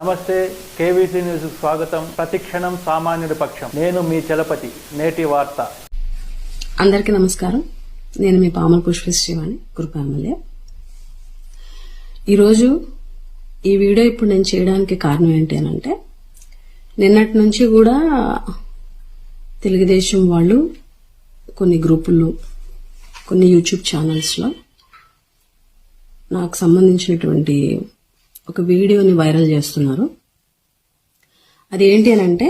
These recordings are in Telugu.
నమస్తే, కేవీసీ న్యూస్ స్వాగతం. ప్రతిక్షణం సామాన్యుడి పక్షం. నేను మీ చలపతి. నేటి వార్త. అందరికీ నమస్కారం. నేను మీ పామల పుష్పశ్రీవాణి, కురుప ఎమ్మెల్యే. ఈరోజు ఈ వీడియో ఇప్పుడు నేను చేయడానికి కారణం ఏంటి అంటే, నిన్నటి నుంచి కూడా తెలుగుదేశం వాళ్ళు కొన్ని గ్రూపుల్లో, కొన్ని యూట్యూబ్ ఛానల్స్లో నాకు సంబంధించినటువంటి ఒక వీడియోని వైరల్ చేస్తున్నారు. అది ఏంటి అని అంటే,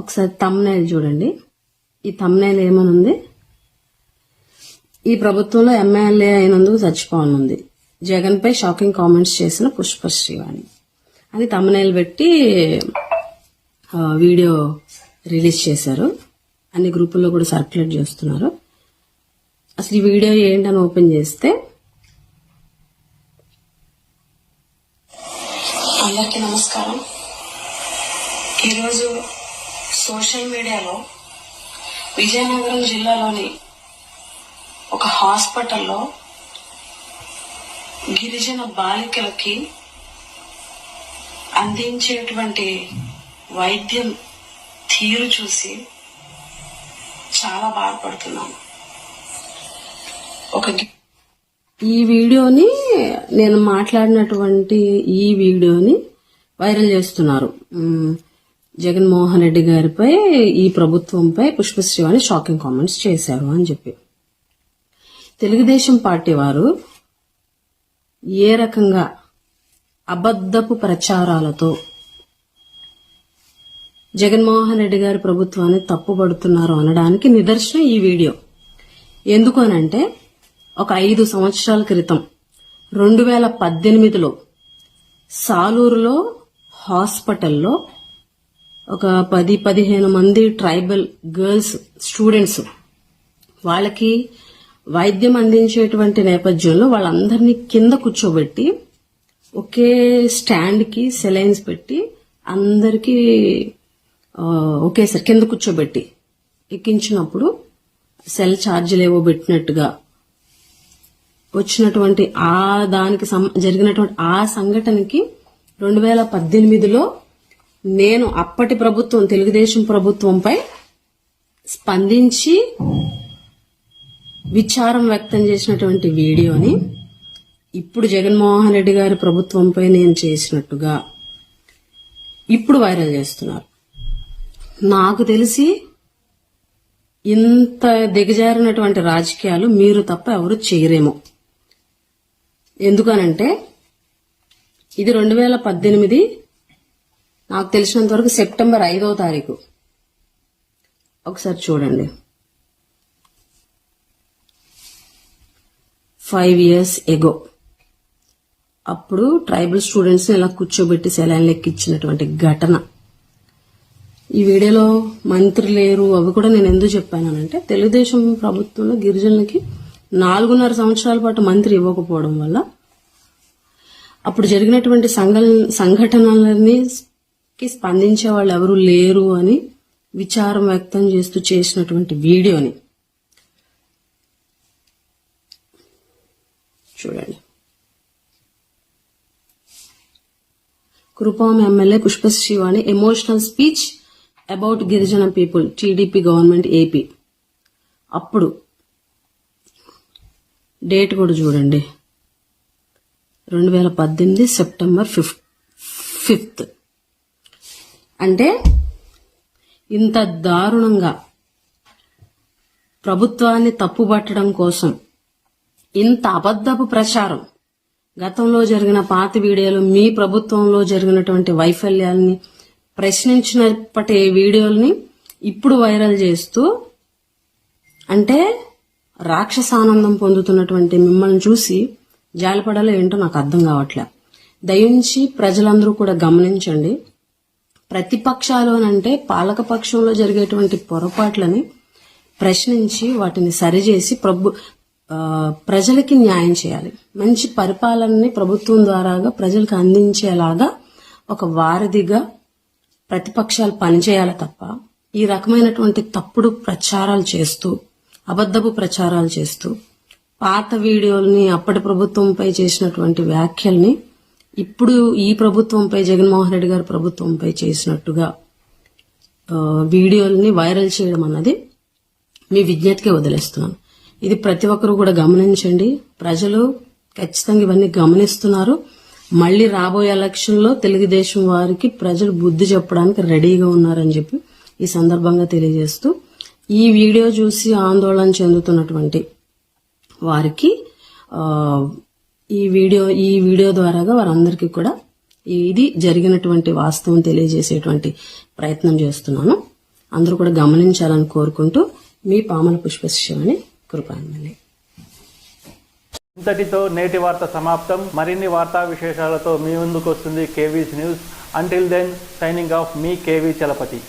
ఒకసారి థంబ్నెయిల్ చూడండి. ఈ థంబ్నెయిల్ ఏమనుంది? ఈ ప్రభుత్వంలో ఎమ్మెల్యే అయినందుకు చచ్చిపోనుంది, జగన్ పై షాకింగ్ కామెంట్స్ చేసిన పుష్పశ్రీవాణి అని థంబ్నెయిల్ పెట్టి వీడియో రిలీజ్ చేశారు. అన్ని గ్రూపుల్లో కూడా సర్క్యులేట్ చేస్తున్నారు. అసలు ఈ వీడియో ఏంటని ఓపెన్ చేస్తే, అందరికీ నమస్కారం. ఈరోజు సోషల్ మీడియాలో విజయనగరం జిల్లాలోని ఒక హాస్పిటల్లో గిరిజన బాలికలకి అందించేటువంటి వైద్యం తీరు చూసి చాలా బాధపడుతున్నాను. ఈ వీడియోని, నేను మాట్లాడినటువంటి ఈ వీడియోని వైరల్ చేస్తున్నారు. జగన్మోహన్ రెడ్డి గారిపై, ఈ ప్రభుత్వంపై పుష్పశ్రీవాణి షాకింగ్ కామెంట్స్ చేశారు అని చెప్పి. తెలుగుదేశం పార్టీ వారు ఏ రకంగా అబద్ధపు ప్రచారాలతో జగన్మోహన్ రెడ్డి గారి ప్రభుత్వాన్ని తప్పుపడుతున్నారు అనడానికి నిదర్శనం ఈ వీడియో. ఎందుకు అనంటే, ఒక 5 సంవత్సరాల క్రితం 2018లో సాలూరులో హాస్పిటల్లో ఒక 10-15 మంది ట్రైబల్ గర్ల్స్ స్టూడెంట్స్, వాళ్ళకి వైద్యం అందించేటువంటి నేపథ్యంలో వాళ్ళందరినీ కింద కూర్చోబెట్టి ఒకే స్టాండ్ కి సెలైన్స్ పెట్టి అందరికీ ఒకేసారి కింద కూర్చోబెట్టి ఎక్కించినప్పుడు సెల్ ఛార్జీలు ఏవో పెట్టినట్టుగా వచ్చినటువంటి దానికి జరిగినటువంటి ఆ సంఘటనకి 2018లో నేను అప్పటి ప్రభుత్వం, తెలుగుదేశం ప్రభుత్వంపై స్పందించి విచారం వ్యక్తం చేసినటువంటి వీడియోని ఇప్పుడు జగన్మోహన్ రెడ్డి గారి ప్రభుత్వంపై నేను చేసినట్టుగా ఇప్పుడు వైరల్ చేస్తున్నారు. నాకు తెలిసి ఇంత దిగజారినటువంటి రాజకీయాలు మీరు తప్ప ఎవరు చేయరేమో. ఎందుకనంటే, ఇది 2018, నాకు తెలిసినంత వరకు సెప్టెంబర్ 5వ తారీఖు. ఒకసారి చూడండి. 5 years ఎగో అప్పుడు ట్రైబల్ స్టూడెంట్స్ ని ఇలా కూర్చోబెట్టి సెలైన్లు ఎక్కించినటువంటి ఘటన. ఈ వీడియోలో మంత్రి లేరు, అవి కూడా నేను ఎందుకు చెప్పానంటే, తెలుగుదేశం ప్రభుత్వంలో గిరిజనులకి 4.5 సంవత్సరాల పాటు మంత్రి ఇవ్వకపోవడం వల్ల అప్పుడు జరిగినటువంటి సంఘటనలని స్పందించే వాళ్ళు ఎవరు లేరు అని విచారం వ్యక్తం చేస్తూ చేసినటువంటి వీడియోని చూడండి. Kurupam MLA Pushpasreevani emotional speech about girijana people, TDP government AP. అప్పుడు డేట్ కూడా చూడండి, 2018 సెప్టెంబర్ 5th. అంటే ఇంత దారుణంగా ప్రభుత్వాన్ని తప్పుపట్టడం కోసం ఇంత అబద్ధపు ప్రచారం, గతంలో జరిగిన పాత వీడియోలు, మీ ప్రభుత్వంలో జరిగినటువంటి వైఫల్యాల్ని ప్రశ్నించినప్పటి వీడియోల్ని ఇప్పుడు వైరల్ చేస్తూ, అంటే రాక్షసానందం పొందుతున్నటువంటి మిమ్మల్ని చూసి జాలిపడాలో ఏంటో నాకు అర్థం కావట్లే. దయించి ప్రజలందరూ కూడా గమనించండి. ప్రతిపక్షాలోనంటే పాలకపక్షంలో జరిగేటువంటి పొరపాట్లని ప్రశ్నించి వాటిని సరిచేసి ప్రజలకి న్యాయం చేయాలి. మంచి పరిపాలనని ప్రభుత్వం ద్వారాగా ప్రజలకు అందించేలాగా ఒక వారధిగా ప్రతిపక్షాలు పనిచేయాలి తప్ప ఈ రకమైనటువంటి తప్పుడు ప్రచారాలు చేస్తూ, అబద్ధపు ప్రచారాలు చేస్తూ పాత వీడియోల్ని అప్పటి ప్రభుత్వంపై చేసినటువంటి వ్యాఖ్యల్ని ఇప్పుడు ఈ ప్రభుత్వంపై జగన్మోహన్ రెడ్డి గారి ప్రభుత్వంపై చేసినట్టుగా వీడియోల్ని వైరల్ చేయడం అన్నది మీ విజ్ఞతకే వదిలేస్తున్నాను. ఇది ప్రతి ఒక్కరూ కూడా గమనించండి. ప్రజలు ఖచ్చితంగా ఇవన్నీ గమనిస్తున్నారు. మళ్లీ రాబోయే ఎలక్షన్లో తెలుగుదేశం వారికి ప్రజలు బుద్ధి చెప్పడానికి రెడీగా ఉన్నారని చెప్పి ఈ సందర్భంగా తెలియజేస్తూ, ఈ వీడియో చూసి ఆందోళన చెందుతున్నటువంటి వారికి ఈ వీడియో ద్వారాగా వారందరికీ కూడా ఇది జరిగినటువంటి వాస్తవం తెలియజేసేటువంటి ప్రయత్నం చేస్తున్నాను. అందరూ కూడా గమనించాలని కోరుకుంటూ మీ పామల పుష్పశ్రీ కృపాంజలి. ఇంతటితో నేటి వార్త సమాప్తం. మరిన్ని వార్తా విశేషాలతో మీ ముందుకు వస్తుంది KV's news. Until then, signing off మీ కేవీ చలపతి.